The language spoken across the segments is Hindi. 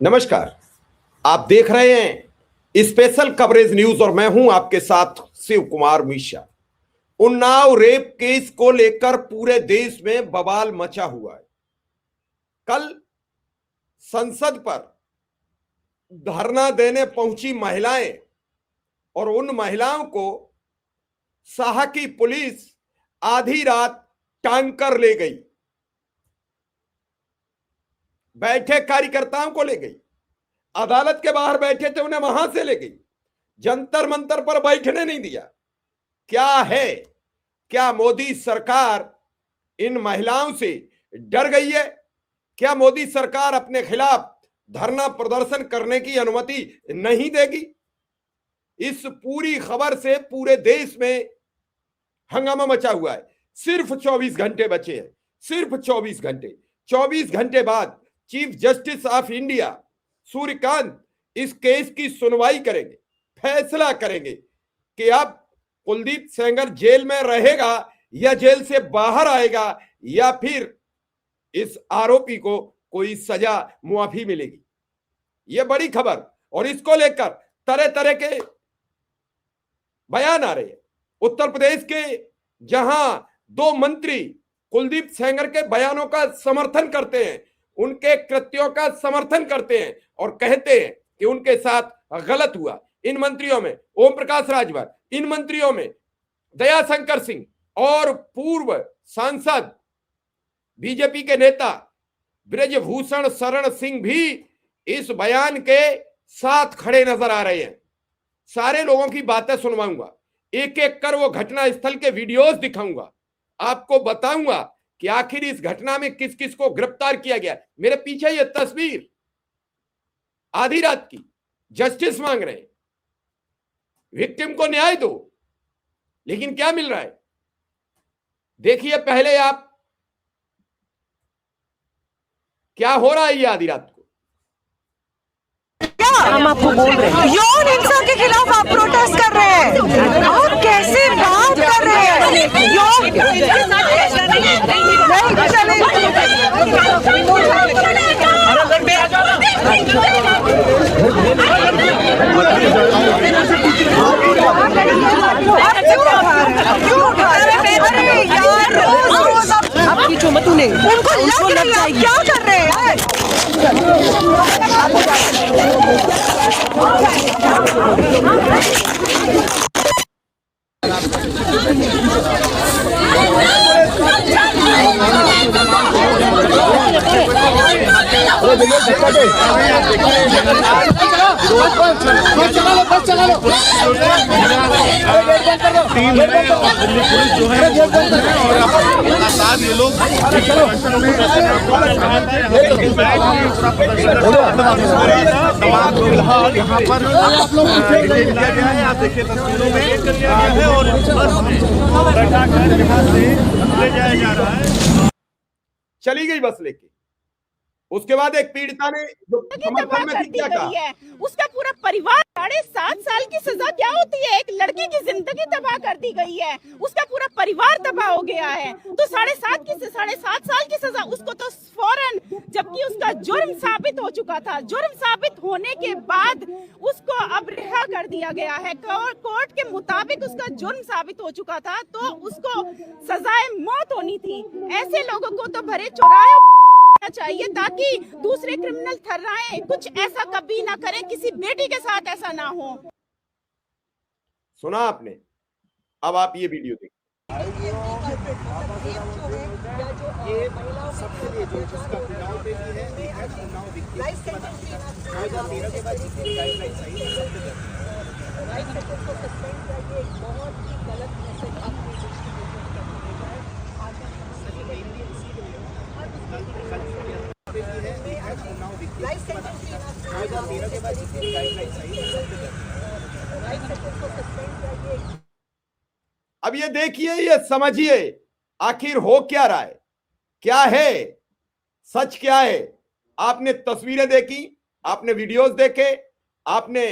नमस्कार। आप देख रहे हैं स्पेशल कवरेज न्यूज और मैं हूं आपके साथ शिव कुमार मिश्रा। उन्नाव रेप केस को लेकर पूरे देश में बवाल मचा हुआ है। कल संसद पर धरना देने पहुंची महिलाएं और उन महिलाओं को शाह की पुलिस आधी रात टांग कर ले गई, बैठे कार्यकर्ताओं को ले गई, अदालत के बाहर बैठे थे उन्हें वहां से ले गई, जंतर मंतर पर बैठने नहीं दिया। क्या है, क्या मोदी सरकार इन महिलाओं से डर गई है? क्या मोदी सरकार अपने खिलाफ धरना प्रदर्शन करने की अनुमति नहीं देगी? इस पूरी खबर से पूरे देश में हंगामा मचा हुआ है। सिर्फ 24 घंटे बचे हैं, सिर्फ 24 घंटे। 24 घंटे बाद chief justice of India Suryakant इस केस की सुनवाई करेंगे, फैसला करेंगे कि अब कुलदीप सेंगर जेल में रहेगा या जेल से बाहर आएगा या फिर इस आरोपी को कोई सजा मुआफी मिलेगी। यह बड़ी खबर, और इसको लेकर तरह तरह के बयान आ रहे हैं। उत्तर प्रदेश के जहां दो मंत्री कुलदीप सेंगर के बयानों का समर्थन करते हैं, उनके कृत्यों का समर्थन करते हैं और कहते हैं कि उनके साथ गलत हुआ। इन मंत्रियों में ओम प्रकाश राजभर, इन मंत्रियों में दयाशंकर सिंह और पूर्व सांसद बीजेपी के नेता ब्रजभूषण शरण सिंह भी इस बयान के साथ खड़े नजर आ रहे हैं। सारे लोगों की बातें सुनवाऊंगा, एक एक कर वो घटना स्थल के वीडियोस दिखाऊंगा, आपको बताऊंगा कि आखिर इस घटना में किस किस को गिरफ्तार किया गया। मेरे पीछे ये तस्वीर आधी रात की, जस्टिस मांग रहे हैं, विक्टिम को न्याय दो, लेकिन क्या मिल रहा है देखिए पहले आप, क्या हो रहा है ये आधी रात को। हम आपको बोल रहे हैं यौन हिंसा के खिलाफ आप प्रोटेस्ट कर रहे हैं, आप कैसे बात कर रहे हैं? यौन नहीं चले मत उन्हें, उनको लग जाएगी। क्या कर रहे हैं? टीम है दिल्ली पुलिस जो है और लगातार ये लोग फिलहाल यहाँ पर किया गया है। आप देखिए तस्वीरों में किया गया है और बैठा कर यहाँ से ले जाया जा रहा है। चली गई बस लेके। उसके बाद एक पीड़िता ने जो समर्थन में क्या कहा, उसका पूरा परिवार 7.5 साल की सजा क्या होती है? एक लड़की की जिंदगी तबाह कर दी गई है, उसका पूरा परिवार तबाह हो गया है। तो 7.5 साल की सजा उसको तो फौरन, जबकि उसका जुर्म साबित हो चुका था, जुर्म साबित होने के बाद उसको अब रिहा कर दिया गया है। कोर्ट के मुताबिक उसका जुर्म साबित हो चुका था, तो उसको सजाए मौत होनी थी। ऐसे लोगों को तो भरे चौराहे चाहिए ताकि दूसरे क्रिमिनल ठहराएं, कुछ ऐसा कभी ना करें, किसी बेटी के साथ ऐसा ना हो। सुना आपने? अब आप ये वीडियो देखिए। ये सबके लिए जो जिसका चुनाव पे भी है, एक है चुनाव विक्टिम 2013 के बाद जिसकी गाइडलाइन सही है राइट सेक्टर को सस्पेंड करके एक बहुत ही गलत मैसेज अपनी डिस्ट्रीब्यूशन करने देता है। आज सभी मेनली इसी के लिए है चुनाव विक्टिम 2013 के बाद जिसकी गाइडलाइन सही है राइट सेक्टर को सस्पेंड करके। अब ये देखिए, ये समझिए आखिर हो क्या रहा है, क्या है सच, क्या है। आपने तस्वीरें देखी, आपने वीडियोस देखे, आपने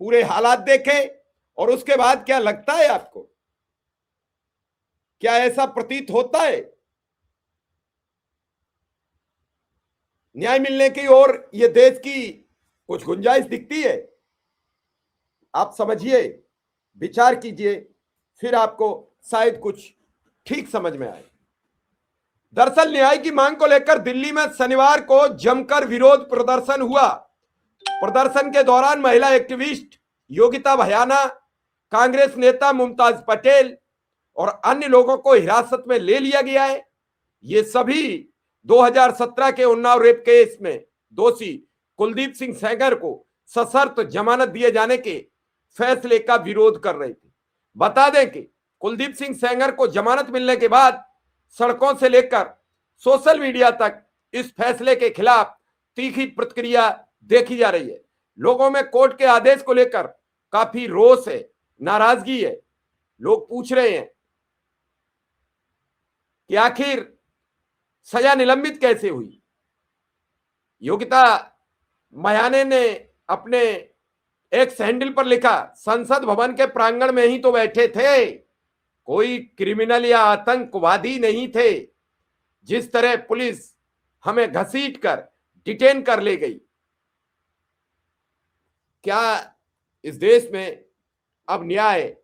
पूरे हालात देखे, और उसके बाद क्या लगता है आपको? क्या ऐसा प्रतीत होता है न्याय मिलने की ओर ये देश की कुछ गुंजाइश दिखती है? आप समझिए, विचार कीजिए, फिर आपको शायद कुछ ठीक समझ में आए। दरअसल न्याय की मांग को लेकर दिल्ली में शनिवार को जमकर विरोध प्रदर्शन हुआ। प्रदर्शन के दौरान महिला एक्टिविस्ट योगिता भयाना, कांग्रेस नेता मुमताज पटेल और अन्य लोगों को हिरासत में ले लिया गया है। ये सभी 2017 के उन्नाव रेप केस में दोषी कुलदीप सिंह सेंगर को सशर्त जमानत दिए जाने के फैसले का विरोध कर रहे थे। बता दें कि कुलदीप सिंह सेंगर को जमानत मिलने के बाद सड़कों से लेकर सोशल मीडिया तक इस फैसले के खिलाफ तीखी प्रतिक्रिया देखी जा रही है। लोगों में कोर्ट के आदेश को लेकर काफी रोष है, नाराजगी है। लोग पूछ रहे हैं कि आखिर सजा निलंबित कैसे हुई। योगिता भयाना ने अपने एक हैंडल पर लिखा, संसद भवन के प्रांगण में ही तो बैठे थे, कोई क्रिमिनल या आतंकवादी नहीं थे। जिस तरह पुलिस हमें घसीटकर डिटेन कर ले गई, क्या इस देश में अब न्याय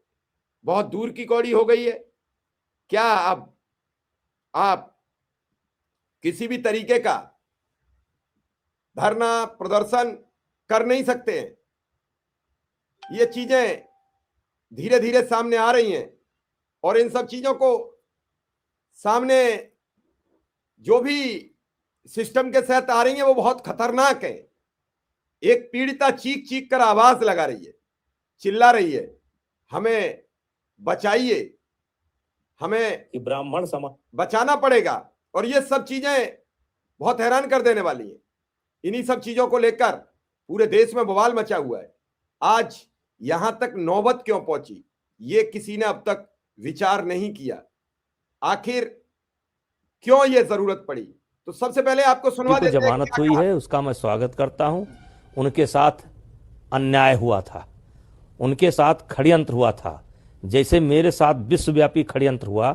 बहुत दूर की कौड़ी हो गई है? क्या अब आप किसी भी तरीके का धरना प्रदर्शन कर नहीं सकते हैं? ये चीजें धीरे धीरे सामने आ रही हैं और इन सब चीजों को सामने जो भी सिस्टम के साथ आ रही हैं वो बहुत खतरनाक है। एक पीड़िता चीख चीख कर आवाज लगा रही है, चिल्ला रही है, हमें बचाइए, हमें ब्राह्मण समाज बचाना पड़ेगा। और ये सब चीजें बहुत हैरान कर देने वाली हैं। इन्हीं सब चीजों को लेकर पूरे देश में बवाल मचा हुआ है। आज यहां तक नौबत क्यों पहुंची, ये किसी ने अब तक विचार नहीं किया। आखिर क्यों ये जरूरत पड़ी? तो सबसे पहले आपको सुनवा देते हैं जमानत हुई है, उसका मैं स्वागत करता हूं। उनके साथ अन्याय हुआ था, उनके साथ षड्यंत्र हुआ था। जैसे मेरे साथ विश्वव्यापी षड्यंत्र हुआ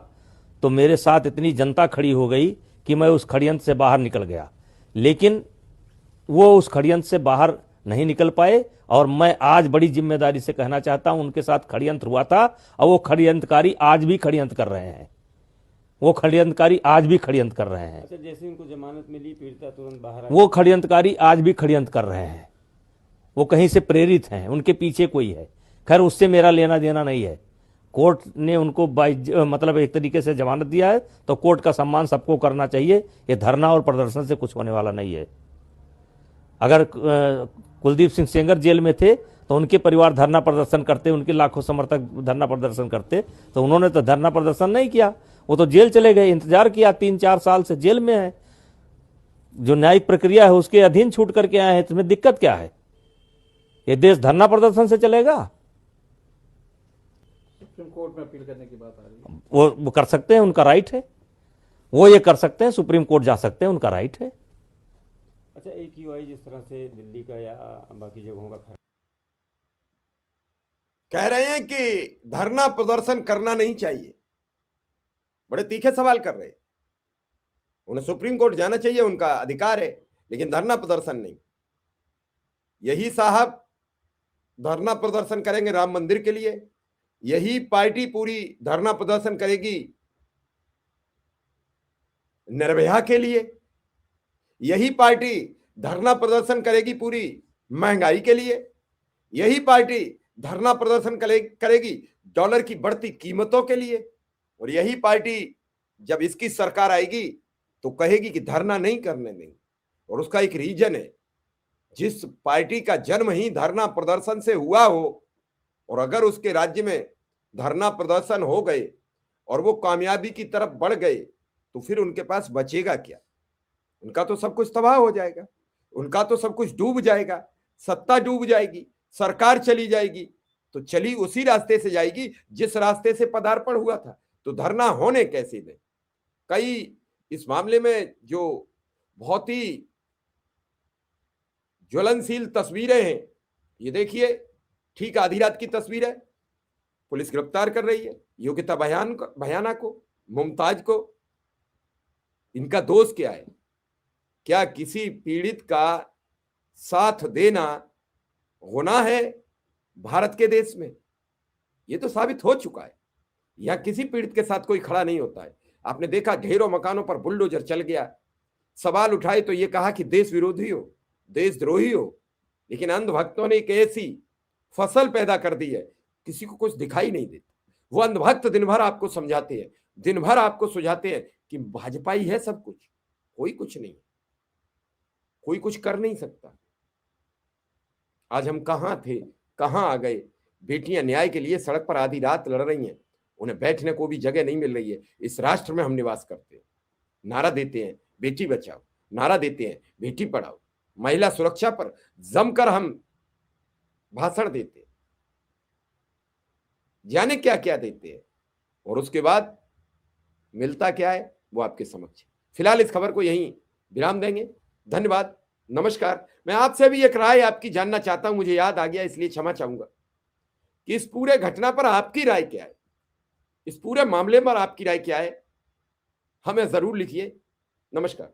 तो मेरे साथ इतनी जनता खड़ी हो गई कि मैं उस षड्यंत्र से बाहर निकल गया, लेकिन वो उस षड्यंत्र से बाहर नहीं निकल पाए। और मैं आज बड़ी जिम्मेदारी से कहना चाहता हूं, उनके साथ षड्यंत्र हुआ था और वो षड्यंत्रकारी आज भी षड्यंत्र कर रहे हैं। वो षड्यंत्रकारी आज भी षड्यंत्र कर रहे हैं। अच्छा, जैसे उनको जमानत मिली, पीड़िता तुरंत बाहर वो षड्यंत्रकारी आज भी षड्यंत्र कर रहे हैं। वो कहीं से प्रेरित हैं, उनके पीछे कोई है। खैर, उससे मेरा लेना देना नहीं है। कोर्ट ने उनको मतलब एक तरीके से जमानत दिया है तो कोर्ट का सम्मान सबको करना चाहिए। ये धरना और प्रदर्शन से कुछ होने वाला नहीं है। अगर कुलदीप सिंह सेंगर जेल में थे तो उनके परिवार धरना प्रदर्शन करते, उनके लाखों समर्थक धरना प्रदर्शन करते, तो उन्होंने तो धरना प्रदर्शन नहीं किया। वो तो जेल चले गए, इंतजार किया, 3-4 साल से जेल में है। जो न्यायिक प्रक्रिया है उसके अधीन छूट करके आए हैं, इसमें दिक्कत क्या है? ये देश धरना प्रदर्शन से चलेगा? सुप्रीम कोर्ट में अपील करने की बात आ रही है। वो कर सकते हैं, उनका राइट है। वो ये कर सकते हैं, सुप्रीम कोर्ट जा सकते हैं, उनका राइट है। अच्छा, AQI जिस तरह से दिल्ली का या बाकी जगहों का कह रहे हैं कि धरना प्रदर्शन करना नहीं चाहिए, बड़े तीखे सवाल कर रहे हैं। उन्हें सुप्रीम कोर्ट जाना चाहिए, उनका अधिकार है, लेकिन धरना प्रदर्शन नहीं। यही साहब धरना प्रदर्शन करेंगे राम मंदिर के लिए, यही पार्टी पूरी धरना प्रदर्शन करेगी निर्भया के लिए, यही पार्टी धरना प्रदर्शन करेगी पूरी महंगाई के लिए, यही पार्टी धरना प्रदर्शन करेगी डॉलर की बढ़ती कीमतों के लिए, और यही पार्टी जब इसकी सरकार आएगी तो कहेगी कि धरना नहीं करने देंगे। और उसका एक रीजन है, जिस पार्टी का जन्म ही धरना प्रदर्शन से हुआ हो, और अगर उसके राज्य में धरना प्रदर्शन हो गए और वो कामयाबी की तरफ बढ़ गए तो फिर उनके पास बचेगा क्या? उनका तो सब कुछ तबाह हो जाएगा, उनका तो सब कुछ डूब जाएगा, सत्ता डूब जाएगी, सरकार चली जाएगी, तो चली उसी रास्ते से जाएगी जिस रास्ते से पदार्पण हुआ था। तो धरना होने कैसे दें? कई इस मामले में जो बहुत ही ज्वलनशील तस्वीरें हैं, ये देखिए, ठीक आधी रात की तस्वीर है। पुलिस गिरफ्तार कर रही है योगिता भयाना को, मुमताज को। इनका दोष क्या है? क्या किसी पीड़ित का साथ देना गुनाह है भारत के देश में, ये तो साबित हो चुका है। यहां किसी पीड़ित के साथ कोई खड़ा नहीं होता है। आपने देखा ढेरों मकानों पर बुलडोजर चल गया, सवाल उठाए तो ये कहा कि देश विरोधी हो, देशद्रोही हो, लेकिन अंधभक्तों ने एक ऐसी फसल पैदा कर दी है किसी को कुछ दिखाई नहीं देता। वो अंधभक्त दिन भर आपको समझाते हैं, दिन भर आपको सुझाते हैं कि भाजपा ही है सब कुछ, कोई कुछ नहीं, कोई कुछ कर नहीं सकता। आज हम कहां थे, कहां आ गए। बेटियां न्याय के लिए सड़क पर आधी रात लड़ रही हैं, उन्हें बैठने को भी जगह नहीं मिल रही है। इस राष्ट्र में हम निवास करते हैं, नारा देते हैं बेटी बचाओ, नारा देते हैं बेटी पढ़ाओ, महिला सुरक्षा पर जमकर हम भाषण देते हैं, जाने क्या क्या देते हैं, और उसके बाद मिलता क्या है वो आपके समक्ष। फिलहाल इस खबर को यहीं विराम देंगे। धन्यवाद, नमस्कार। मैं आपसे भी एक राय आपकी जानना चाहता हूं, मुझे याद आ गया इसलिए क्षमा चाहूंगा कि इस पूरे घटना पर आपकी राय क्या है, इस पूरे मामले पर आपकी राय क्या है, हमें जरूर लिखिए। नमस्कार।